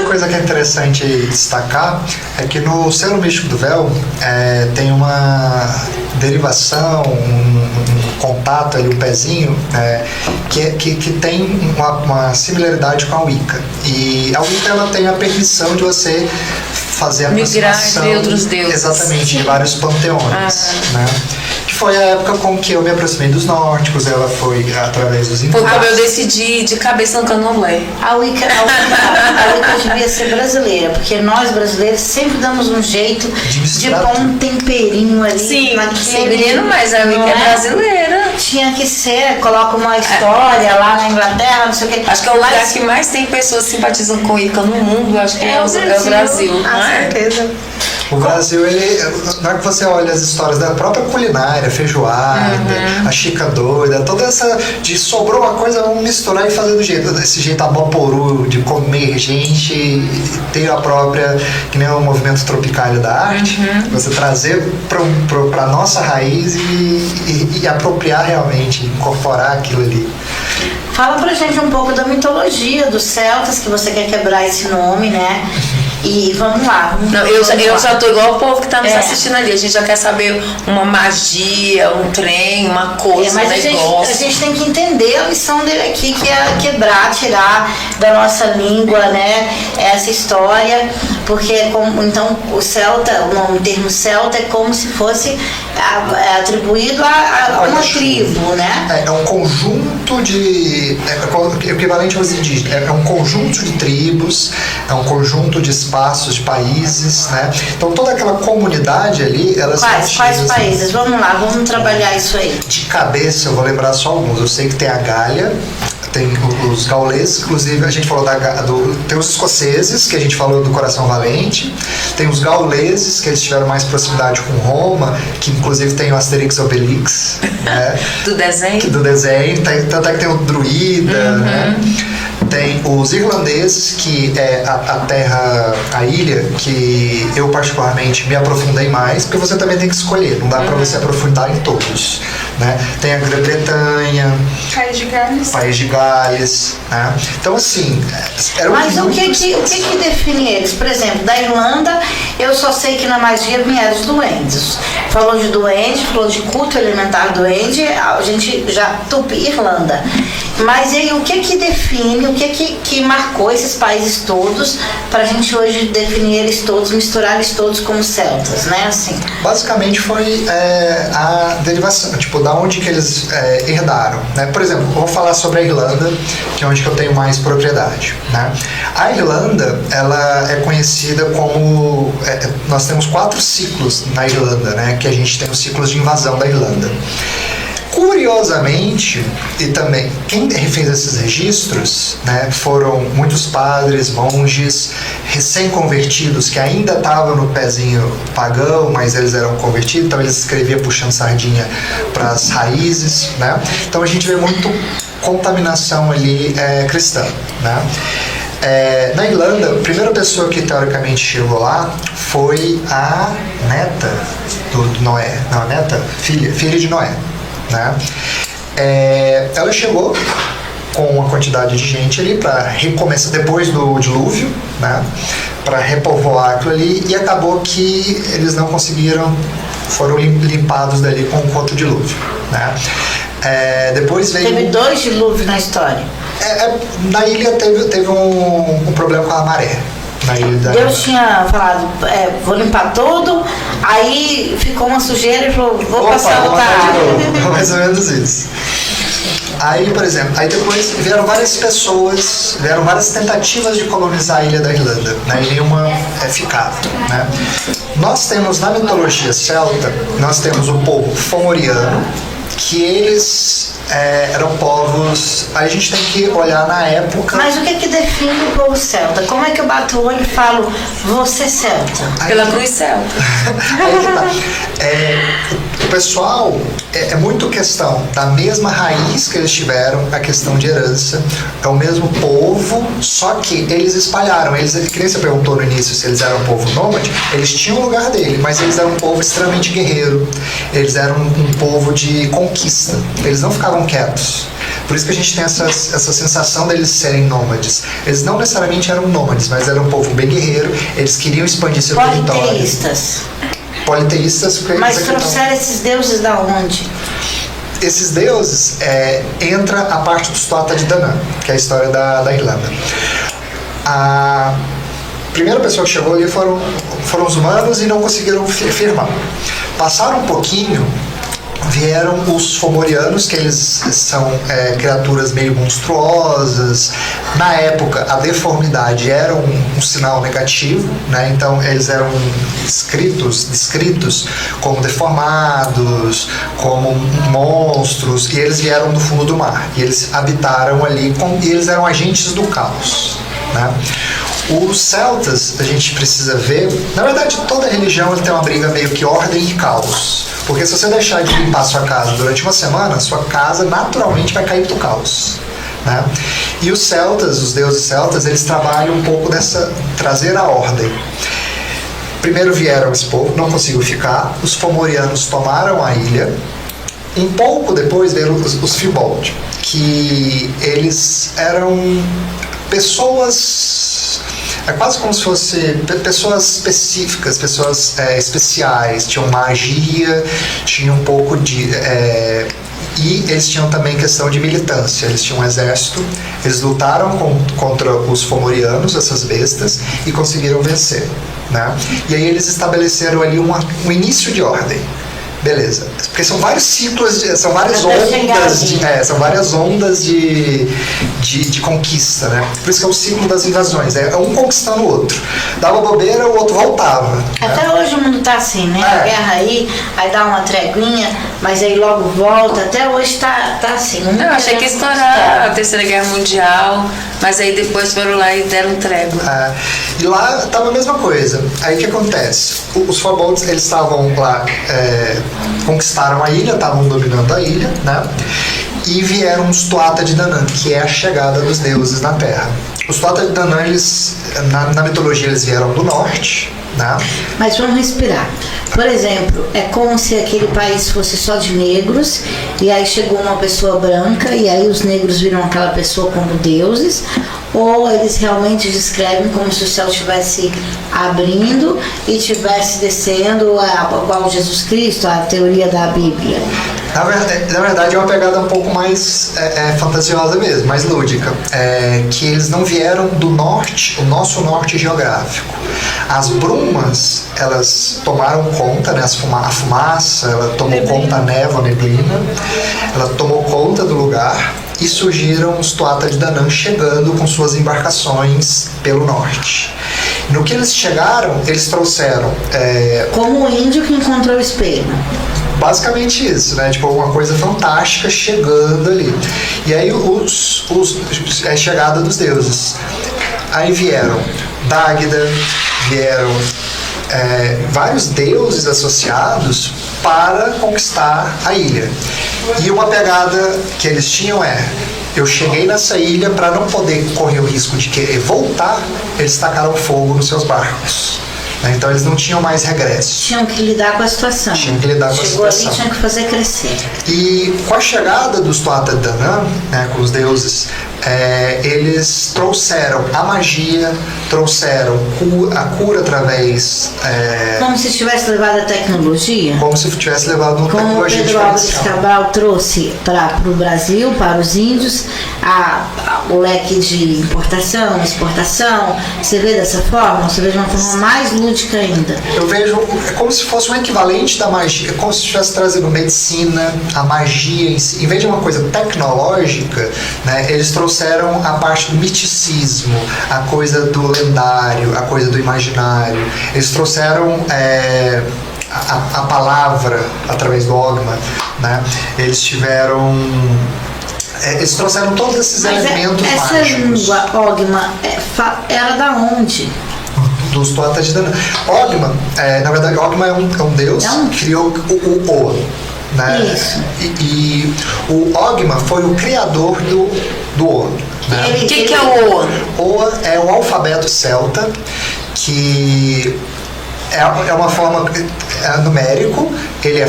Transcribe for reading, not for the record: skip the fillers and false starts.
coisa que é interessante destacar é que no selo místico do véu tem uma derivação, um contato ali, um pezinho, que tem uma similaridade com a Wicca. E a Wicca, ela tem a permissão de você fazer a aproximação de outros deuses. Exatamente, de vários panteões, né? Que foi a época com que eu me aproximei dos nórdicos, ela foi através dos Foi quando eu decidi de cabeça no candomblé. A Wicca devia ser brasileira, porque nós brasileiros sempre damos um jeito de pôr um temperinho ali. Sim, menino, mas a Wicca é brasileira. Tinha que ser, coloca uma história lá na Inglaterra, não sei o que. Acho que é o lugar que mais tem pessoas simpatizando com Wicca no mundo, acho que é o Brasil. Com certeza. O Brasil, na hora que você olha as histórias da própria culinária, feijoada, a chica doida, toda essa de sobrou uma coisa, vamos misturar e fazer do jeito, desse jeito abaporu, de comer gente, ter a própria, que nem o movimento tropicário da arte, você trazer pra nossa raiz e apropriar realmente, incorporar aquilo ali. Fala pra gente um pouco da mitologia dos celtas, que você quer quebrar esse nome, né? E vamos lá. Eu já tô igual o povo que tá nos assistindo ali. A gente já quer saber uma magia, um trem, uma coisa, mas um negócio. A gente tem que entender a missão dele aqui, que é quebrar, tirar da nossa língua, né, essa história, porque então o termo celta é como se fosse atribuído a uma tribo, né? É um conjunto de... É equivalente aos indígenas. É um conjunto de tribos, é um conjunto de espaços, de países, né? Então toda aquela comunidade ali, elas... Quais países? Vamos lá, vamos trabalhar isso aí. De cabeça eu vou lembrar só alguns. Eu sei que tem a Gália, tem os gauleses, inclusive a gente falou tem os escoceses, que a gente falou do Coração Valente, tem os gauleses, que eles tiveram mais proximidade com Roma, que inclusive tem o Asterix e Obelix, né? Do desenho? Do desenho, tanto é que tem o Druida, né? Tem os irlandeses, que é a ilha que eu particularmente me aprofundei mais, porque você também tem que escolher, não dá pra você aprofundar em todos, né? Tem a Grã-Bretanha, País de Gales, né? Então assim, mas o que define eles? Por exemplo, da Irlanda, eu só sei que na magia vieram os duendes. Falou de duende, falou de culto elementar duende, a gente já tupi Irlanda. Mas aí, o que define, o que marcou esses países todos pra gente hoje definir eles todos, misturar eles todos como celtas, né? Assim. Basicamente foi a derivação, tipo, da onde que eles herdaram, né? Por exemplo, eu vou falar sobre a Irlanda, que é onde que eu tenho mais propriedade, né? A Irlanda, ela é conhecida como... nós temos 4 ciclos na Irlanda, né? Que a gente tem os ciclos de invasão da Irlanda. Curiosamente, e também quem fez esses registros, né, foram muitos padres, monges, recém-convertidos, que ainda estavam no pezinho pagão, mas eles eram convertidos, então eles escreviam puxando sardinha para as raízes, né? Então a gente vê muito contaminação ali cristã, né? Na Irlanda, a primeira pessoa que teoricamente chegou lá foi a neta do Noé, não, a neta, filha de Noé, né? Ela chegou com uma quantidade de gente ali para recomeçar depois do dilúvio, né? Para repovoar aquilo ali, e acabou que eles não conseguiram, foram limpados dali com outro dilúvio, né? Depois veio... Teve 2 dilúvios na história. Na ilha teve um problema com a maré. Deus tinha falado, vou limpar tudo, aí ficou uma sujeira e falou, vou passar outra água. Mais ou menos isso. Aí, por exemplo, depois vieram várias pessoas, vieram várias tentativas de colonizar a ilha da Irlanda, né? E nenhuma é ficável, né? Nós temos, na mitologia celta, nós temos o povo fomoriano, que eles eram povos... Aí a gente tem que olhar na época... Mas o que define o povo celta? Como é que eu bato o olho e falo, você é celta? Pela cruz celta. Aí que tá. O pessoal, é muito questão da mesma raiz que eles tiveram, a questão de herança, é o mesmo povo, só que eles espalharam. Que nem você perguntou no início se eles eram um povo nômade, eles tinham o lugar dele, mas eles eram um povo extremamente guerreiro, eles eram um povo de conquista, eles não ficavam quietos. Por isso que a gente tem essa sensação deles serem nômades. Eles não necessariamente eram nômades, mas eram um povo bem guerreiro, eles queriam expandir seu território. Politeístas. Mas trouxeram esses deuses da onde? Esses deuses, entra a parte dos Tuatha de Danann, que é a história da Irlanda. A primeira pessoa que chegou ali foram os humanos e não conseguiram firmar. Passaram um pouquinho, vieram os Fomorianos, que eles são criaturas meio monstruosas. Na época, a deformidade era um sinal negativo, né? Então eles eram descritos como deformados, como monstros, e eles vieram do fundo do mar. E eles habitaram ali, e eles eram agentes do caos, né? Os celtas, a gente precisa ver, na verdade toda religião tem uma briga meio que ordem e caos, porque se você deixar de limpar sua casa durante uma semana, sua casa naturalmente vai cair pro caos, né? E os celtas, os deuses celtas, eles trabalham um pouco trazer a ordem. Primeiro vieram esse povo, não conseguiu ficar, os Fomorianos tomaram a ilha. Um pouco depois vieram os Firbolg, que eles eram pessoas, quase como se fossem pessoas específicas, pessoas especiais, tinham magia, tinham um pouco de... e eles tinham também questão de militância, eles tinham um exército, eles lutaram contra os Fomorianos, essas bestas, e conseguiram vencer, né? E aí eles estabeleceram ali um início de ordem. Beleza, porque são vários ciclos, são várias ondas de conquista, né? Por isso que é o ciclo das invasões, é um conquistando o outro. Dava bobeira, o outro voltava. Até hoje o mundo tá assim, né? A guerra aí dá uma treguinha, mas aí logo volta. Até hoje tá assim. Eu achei que ia estourar a Terceira Guerra Mundial, mas aí depois foram lá e deram trégua. E lá tava a mesma coisa. Aí o que acontece? Os Firbolgs, eles estavam lá, conquistaram a ilha, estavam dominando a ilha, né? E vieram os Tuatha de Danann, que é a chegada dos deuses na Terra. Os Tuatha de Danann, eles, na mitologia, eles vieram do norte, né? Mas vamos respirar. Por exemplo, é como se aquele país fosse só de negros, e aí chegou uma pessoa branca, e aí os negros viram aquela pessoa como deuses, ou eles realmente descrevem como se o céu estivesse abrindo e estivesse descendo, igual Jesus Cristo, a teoria da Bíblia? Na verdade é uma pegada um pouco mais fantasiosa mesmo, mais lúdica, que eles não vieram do norte, o nosso norte geográfico. As brumas, elas tomaram conta, né, a fumaça, ela tomou conta, a névoa, a neblina, ela tomou conta do lugar, e surgiram os Tuatha de Danann chegando com suas embarcações pelo norte. No que eles chegaram, eles trouxeram... Como o índio que encontrou o espelho. Basicamente isso, né? Tipo, uma coisa fantástica chegando ali. E aí a chegada dos deuses. Aí vieram Dagda, vieram vários deuses associados para conquistar a ilha. E uma pegada que eles tinham eu cheguei nessa ilha, para não poder correr o risco de querer voltar, eles tacaram fogo nos seus barcos. Então eles não tinham mais regresso. Tinham que lidar com a situação. Chegou ali, tinha que fazer crescer. E com a chegada dos Tuatha de Danann, né, com os deuses, eles trouxeram a magia, trouxeram a cura através... como se tivesse levado a tecnologia? Como se tivesse levado uma como tecnologia Pedro Álvares diferencial. Cabral trouxe para o Brasil, para os índios, o leque de importação, exportação. Você vê dessa forma? Você vê de uma forma mais lúdica ainda? Eu vejo como se fosse um equivalente da magia, como se estivesse trazendo medicina, a magia em si. Em vez de uma coisa tecnológica, né, eles trouxeram a parte do miticismo, a coisa do lendário, a coisa do imaginário. Eles trouxeram a palavra através do Ogma, né? Eles trouxeram todos esses elementos essa mágicos. Essa língua Ogma era da onde? Dos Tuatha de Danann. Ogma, na verdade, Ogma é um deus que criou o Oa. Né? Isso. E o Ogma foi o criador do Oa. Né? O que é o Oa? Oa é o alfabeto celta, que é uma forma numérico, ele é